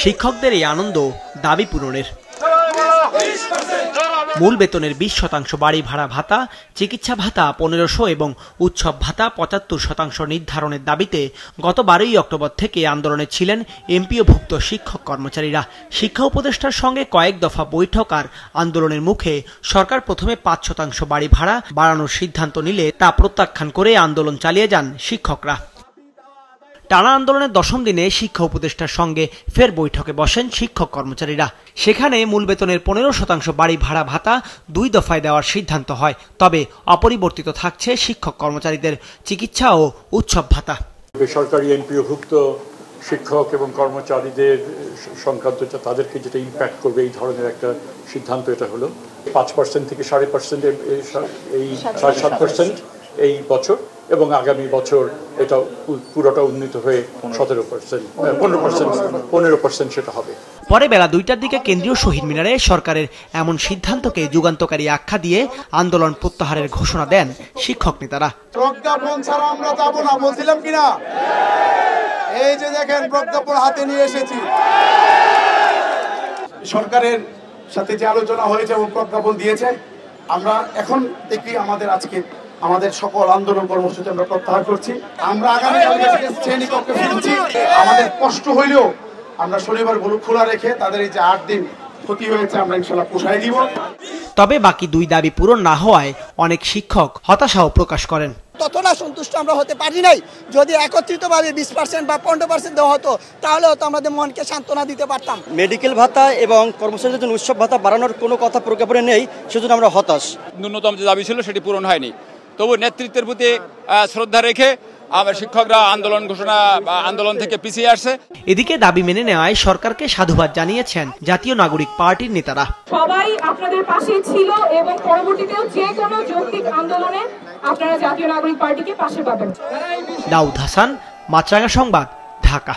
শিক্ষকদের এই আনন্দ দাবি পূরণের। মূল বেতনের 20% বাড়ি ভাড়া ভাতা, চিকিৎসা ভাতা 1500 এবং উৎসব ভাতা 75% নির্ধারণের দাবিতে গত 12ই অক্টোবর থেকে আন্দোলনে ছিলেন এমপিওভুক্ত শিক্ষক কর্মচারীরা। শিক্ষা উপদেষ্টার সঙ্গে কয়েক দফা বৈঠক আর আন্দোলনের মুখে সরকার প্রথমে 5% বাড়ি ভাড়া বাড়ানোর সিদ্ধান্ত নিলে তা প্রত্যাখ্যান করে আন্দোলন চালিয়ে যান শিক্ষকরা। টানা আন্দোলনের 10ম দিনে শিক্ষা উপদেষ্টার সঙ্গে ফের বৈঠকে বসেন শিক্ষক কর্মচারীরা। সেখানে মূল বেতনের 15% বাড়ি ভাড়া ভাতা 2 দফায় দেওয়ার সিদ্ধান্ত হয়, তবে অপরিবর্তিত থাকছে শিক্ষক কর্মচারীদের চিকিৎসা ও উৎসব ভাতা। বেসরকারি এমপিওভুক্ত শিক্ষক এবং কর্মচারীদের সংক্রান্ত তাদেরকে যেটা ইম্প্যাক্ট করবে এই ধরনের একটা সিদ্ধান্ত এটা হলো 5% থেকে 5.5% এই 7% এই বছর, এবং আগামী বছর এটা পুরোটা উন্নীত হয়ে 15% সেটা হবে। পরে বেলা 2টার দিকে কেন্দ্রীয় শহীদ মিনারে সরকারের এমন সিদ্ধান্তকে যুগান্তকারী আখ্যা দিয়ে আন্দোলন প্রত্যাহারের ঘোষণা দেন শিক্ষক নেতারা। প্রজ্ঞাপন ছাড়া আমরা যাব না বলছিলাম কিনা? এই যে দেখেন প্রজ্ঞাপন হাতে নিয়ে এসেছি। সরকারের সাথে যে আলোচনা হয়েছে এবং প্রজ্ঞাপন দিয়েছে, আমরা এখন দেখি আমাদের সকল আন্দোলন কর্মসূচি আমরা প্রত্যাহার করছি। আমরা আগামীকালকে শ্রেণীকক্ষে ফিরছি। আমাদের কষ্ট হইলেও আমরা শনিবারগুলো খোলা রেখে তাদের এই যে 8 দিন ক্ষতি হয়েছে আমরা ইনশাআল্লাহ পুষাই দিব। তবে বাকি 2 দাবি পূরণ না হওয়ায় অনেক শিক্ষক হতাশাও প্রকাশ করেন। ততটা সন্তুষ্ট আমরা হতে পারি নাই। যদি একত্রিতভাবে 20% বা 15% দেওয়া হতো তাহলে হয়তো আমাদের মনকে সান্ত্বনা দিতে পারতাম। মেডিকেল ভাতা এবং কর্মচারীদের জন্য উৎসব ভাতা বাড়ানোর কোনো কথা প্রজ্ঞাপনে নেই, সেজন্য আমরা হতাশ। ন্যূনতম যে দাবি ছিল সেটি পূরণ হয়নি। তবু নেতৃত্বের প্রতি শ্রদ্ধা রেখে আমার শিক্ষকরা আন্দোলন থেকে পিছিয়ে আসছে। এদিকে দাবি মেনে নেওয়ায় সরকারকে সাধুবাদ জানিয়েছেন জাতীয় নাগরিক পার্টির নেতারা। সবাই আপনাদের পাশে ছিল এবং পরবর্তীতেও যে কোনো যৌক্তিক আন্দোলনে আপনারা জাতীয় নাগরিক পার্টিকে পাশে পাবেন। দাউদ হাসান, মাছরাঙা সংবাদ, ঢাকা।